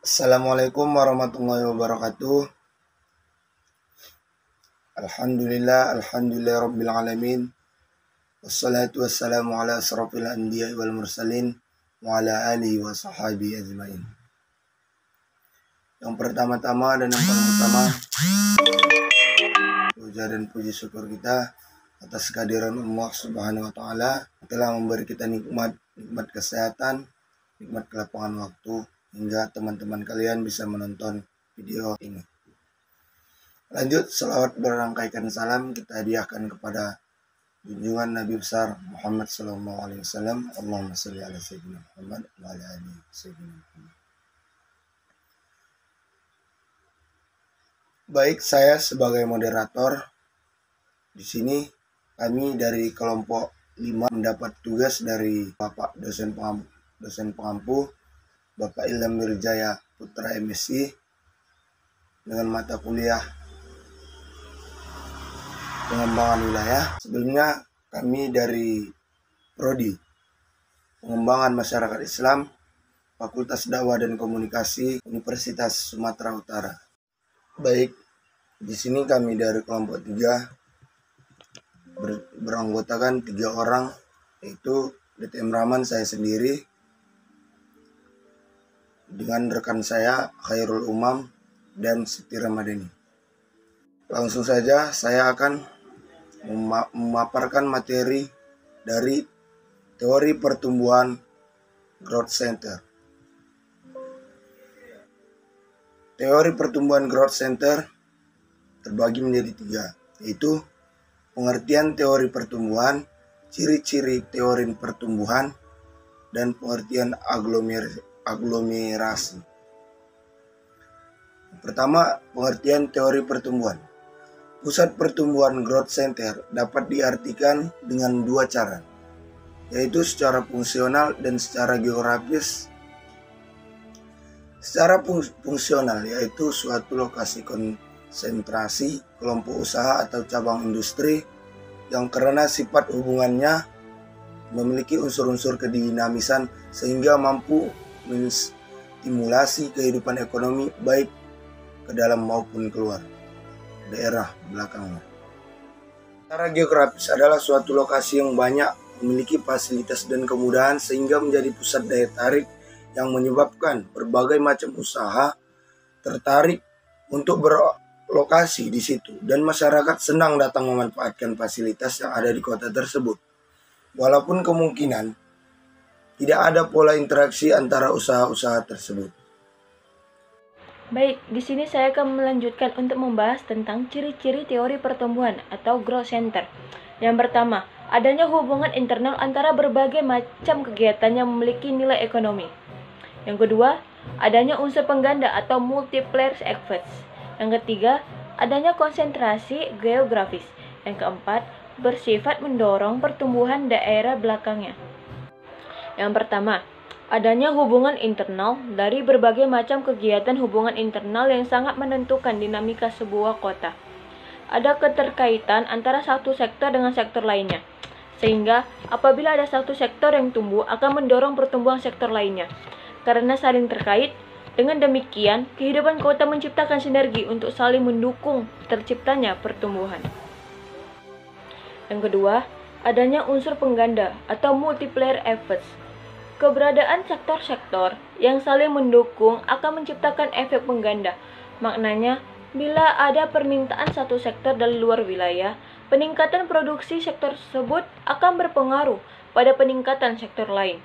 Assalamualaikum warahmatullahi wabarakatuh. Alhamdulillah rabbil alamin. Wassalatu wassalamu ala asrafil anbiya wal mursalin wa ala alihi wa sahbihi ajmain. Yang pertama-tama dan yang paling utama, puja dan puji syukur kita atas kehadiran Allah Subhanahu wa taala telah memberi kita nikmat kesehatan, nikmat kelapangan waktu hingga teman-teman kalian bisa menonton video ini. Lanjut, salawat berangkaikan salam kita hadiahkan kepada junjungan Nabi besar Muhammad SAW. Allahumma sholli ala sayyidina Muhammad wa ala ali sayyidina Muhammad. Baik, saya sebagai moderator di sini, kami dari kelompok 5 mendapat tugas dari Bapak dosen pengampu Bapak Ilham Wirjaya Putra MSI dengan mata kuliah pengembangan wilayah. Sebelumnya kami dari Prodi Pengembangan Masyarakat Islam Fakultas Dakwah dan Komunikasi Universitas Sumatera Utara. Baik, di sini kami dari kelompok 3 beranggotakan 3 orang, yaitu DTM Rahman, saya sendiri, dengan rekan saya Khairul Umam dan Siti Ramadhani. Langsung saja saya akan memaparkan materi dari teori pertumbuhan growth center. Teori pertumbuhan growth center terbagi menjadi 3, yaitu pengertian teori pertumbuhan, ciri-ciri teori pertumbuhan, dan pengertian aglomerasi. Pertama, pengertian teori pertumbuhan. Pusat pertumbuhan growth center dapat diartikan dengan 2 cara, yaitu secara fungsional dan secara geografis. Secara fungsional yaitu suatu lokasi konsentrasi kelompok usaha atau cabang industri yang karena sifat hubungannya memiliki unsur-unsur kedinamisan sehingga mampu menstimulasi kehidupan ekonomi baik ke dalam maupun keluar daerah belakangnya. Secara geografis adalah suatu lokasi yang banyak memiliki fasilitas dan kemudahan sehingga menjadi pusat daya tarik yang menyebabkan berbagai macam usaha tertarik untuk berlokasi di situ dan masyarakat senang datang memanfaatkan fasilitas yang ada di kota tersebut. Walaupun kemungkinan tidak ada pola interaksi antara usaha-usaha tersebut. Baik, di sini saya akan melanjutkan untuk membahas tentang ciri-ciri teori pertumbuhan atau growth center. Yang pertama, adanya hubungan internal antara berbagai macam kegiatan yang memiliki nilai ekonomi. Yang kedua, adanya unsur pengganda atau multiplier effects. Yang ketiga, adanya konsentrasi geografis. Yang keempat, bersifat mendorong pertumbuhan daerah belakangnya. Yang pertama, adanya hubungan internal dari berbagai macam kegiatan hubungan internal yang sangat menentukan dinamika sebuah kota. Ada keterkaitan antara satu sektor dengan sektor lainnya, sehingga apabila ada satu sektor yang tumbuh akan mendorong pertumbuhan sektor lainnya. Karena saling terkait, dengan demikian kehidupan kota menciptakan sinergi untuk saling mendukung terciptanya pertumbuhan. Yang kedua, adanya unsur pengganda atau multiplier effects. Keberadaan sektor-sektor yang saling mendukung akan menciptakan efek pengganda. Maknanya, bila ada permintaan satu sektor dari luar wilayah, peningkatan produksi sektor tersebut akan berpengaruh pada peningkatan sektor lain.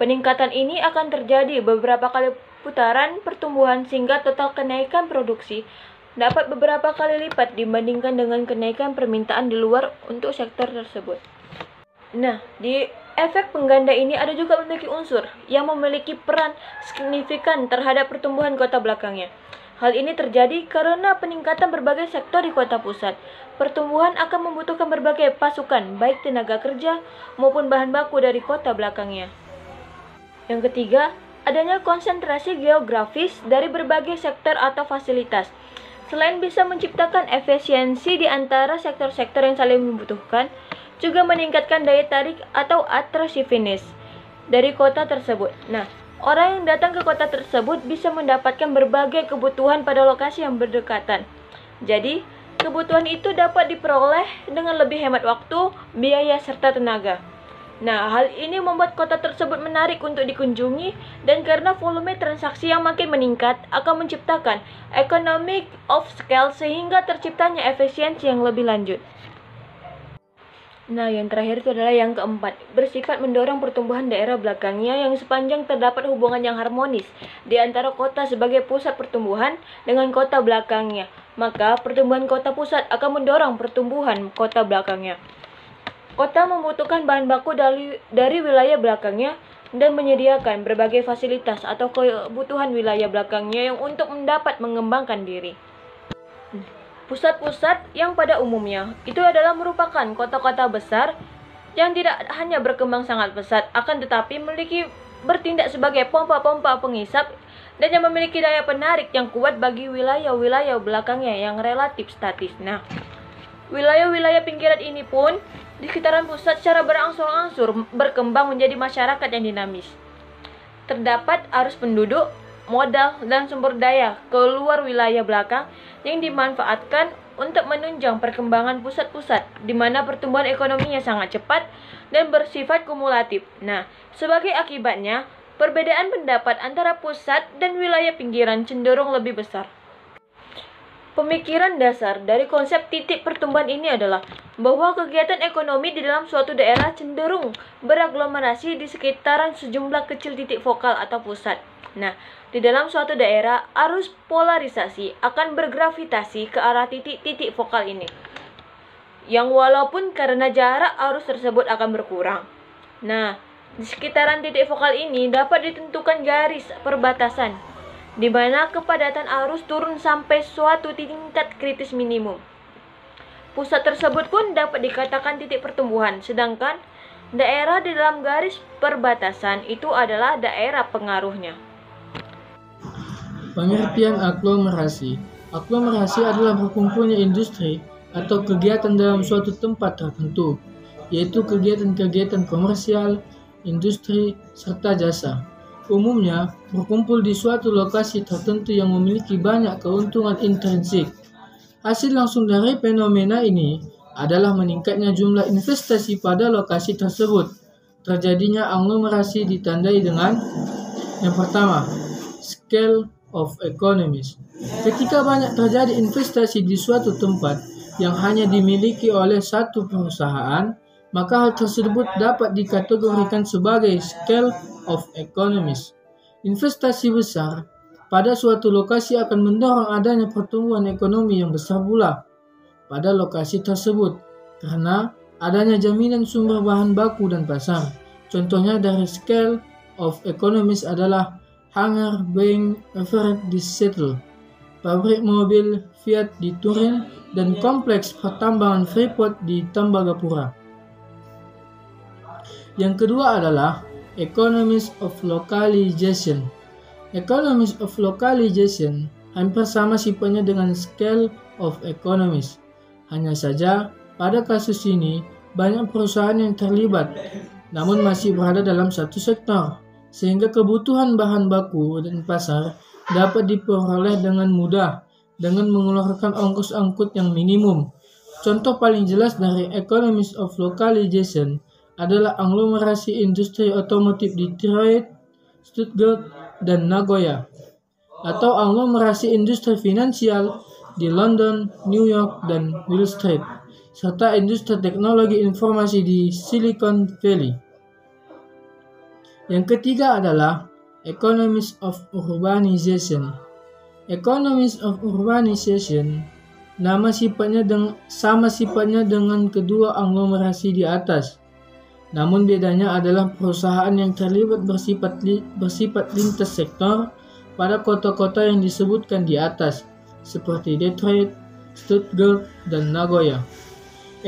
Peningkatan ini akan terjadi beberapa kali putaran pertumbuhan sehingga total kenaikan produksi dapat beberapa kali lipat dibandingkan dengan kenaikan permintaan di luar untuk sektor tersebut. Nah, di efek pengganda ini ada juga memiliki unsur yang memiliki peran signifikan terhadap pertumbuhan kota belakangnya. Hal ini terjadi karena peningkatan berbagai sektor di kota pusat. Pertumbuhan akan membutuhkan berbagai pasukan, baik tenaga kerja maupun bahan baku dari kota belakangnya. Yang ketiga, adanya konsentrasi geografis dari berbagai sektor atau fasilitas. Selain bisa menciptakan efisiensi di antara sektor-sektor yang saling membutuhkan, juga meningkatkan daya tarik atau attractiveness dari kota tersebut. Nah, Orang yang datang ke kota tersebut bisa mendapatkan berbagai kebutuhan pada lokasi yang berdekatan. Jadi, kebutuhan itu dapat diperoleh dengan lebih hemat waktu, biaya, serta tenaga. Nah, hal ini membuat kota tersebut menarik untuk dikunjungi, dan karena volume transaksi yang makin meningkat akan menciptakan economic of scale sehingga terciptanya efisiensi yang lebih lanjut. Nah, yang terakhir itu adalah yang keempat, bersifat mendorong pertumbuhan daerah belakangnya yang sepanjang terdapat hubungan yang harmonis di antara kota sebagai pusat pertumbuhan dengan kota belakangnya. Maka, pertumbuhan kota pusat akan mendorong pertumbuhan kota belakangnya. Kota membutuhkan bahan baku dari wilayah belakangnya dan menyediakan berbagai fasilitas atau kebutuhan wilayah belakangnya yang untuk mendapat mengembangkan diri. Pusat-pusat yang pada umumnya itu adalah merupakan kota-kota besar yang tidak hanya berkembang sangat pesat, akan tetapi bertindak sebagai pompa-pompa penghisap dan yang memiliki daya penarik yang kuat bagi wilayah-wilayah belakangnya yang relatif statis. Nah, wilayah-wilayah pinggiran ini pun di sekitaran pusat secara berangsur-angsur berkembang menjadi masyarakat yang dinamis. Terdapat arus penduduk, modal, dan sumber daya keluar wilayah belakang yang dimanfaatkan untuk menunjang perkembangan pusat-pusat di mana pertumbuhan ekonominya sangat cepat dan bersifat kumulatif. Nah, sebagai akibatnya, perbedaan pendapat antara pusat dan wilayah pinggiran cenderung lebih besar. Pemikiran dasar dari konsep titik pertumbuhan ini adalah bahwa kegiatan ekonomi di dalam suatu daerah cenderung beraglomerasi di sekitaran sejumlah kecil titik vokal atau pusat. Nah, di dalam suatu daerah, arus polarisasi akan bergravitasi ke arah titik-titik vokal ini, yang walaupun karena jarak arus tersebut akan berkurang. Nah, di sekitaran titik vokal ini dapat ditentukan garis perbatasan, di mana kepadatan arus turun sampai suatu tingkat kritis minimum. Pusat tersebut pun dapat dikatakan titik pertumbuhan, sedangkan daerah di dalam garis perbatasan itu adalah daerah pengaruhnya. Pengertian aglomerasi. Aglomerasi adalah berkumpulnya industri atau kegiatan dalam suatu tempat tertentu, yaitu kegiatan-kegiatan komersial, industri, serta jasa. Umumnya, berkumpul di suatu lokasi tertentu yang memiliki banyak keuntungan intrinsik. Hasil langsung dari fenomena ini adalah meningkatnya jumlah investasi pada lokasi tersebut. Terjadinya aglomerasi ditandai dengan yang pertama, scale of economies. Ketika banyak terjadi investasi di suatu tempat yang hanya dimiliki oleh satu perusahaan, maka hal tersebut dapat dikategorikan sebagai scale of economies. Investasi besar pada suatu lokasi akan mendorong adanya pertumbuhan ekonomi yang besar pula pada lokasi tersebut karena adanya jaminan sumber bahan baku dan pasar. Contohnya dari scale of economies adalah hangar Boeing Everett di Seattle, pabrik mobil Fiat di Turin, dan kompleks pertambangan Freeport di Tembagapura. Yang kedua adalah economies of localization. Economies of localization hampir sama sifatnya dengan scale of economies. Hanya saja pada kasus ini banyak perusahaan yang terlibat, namun masih berada dalam satu sektor, sehingga kebutuhan bahan baku dan pasar dapat diperoleh dengan mudah dengan mengeluarkan ongkos angkut yang minimum. Contoh paling jelas dari economies of localization adalah aglomerasi industri otomotif di Detroit, Stuttgart, dan Nagoya, atau aglomerasi industri finansial di London, New York, dan Wall Street, serta industri teknologi informasi di Silicon Valley. Yang ketiga adalah economies of urbanization. Economies of urbanization sama sifatnya dengan kedua aglomerasi di atas. Namun bedanya adalah perusahaan yang terlibat bersifat lintas sektor pada kota-kota yang disebutkan di atas, seperti Detroit, Stuttgart, dan Nagoya.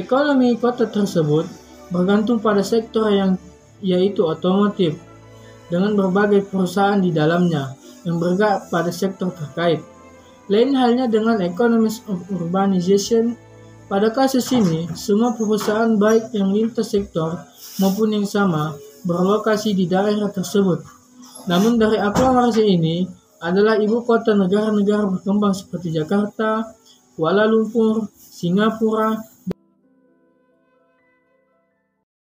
Ekonomi kota tersebut bergantung pada sektor yaitu otomotif, dengan berbagai perusahaan di dalamnya yang bergerak pada sektor terkait. Lain halnya dengan economies of urbanization. Pada kasus ini, semua perusahaan baik yang lintas sektor maupun yang sama berlokasi di daerah tersebut. Namun dari aglomerasi ini adalah ibu kota negara-negara berkembang seperti Jakarta, Kuala Lumpur, Singapura,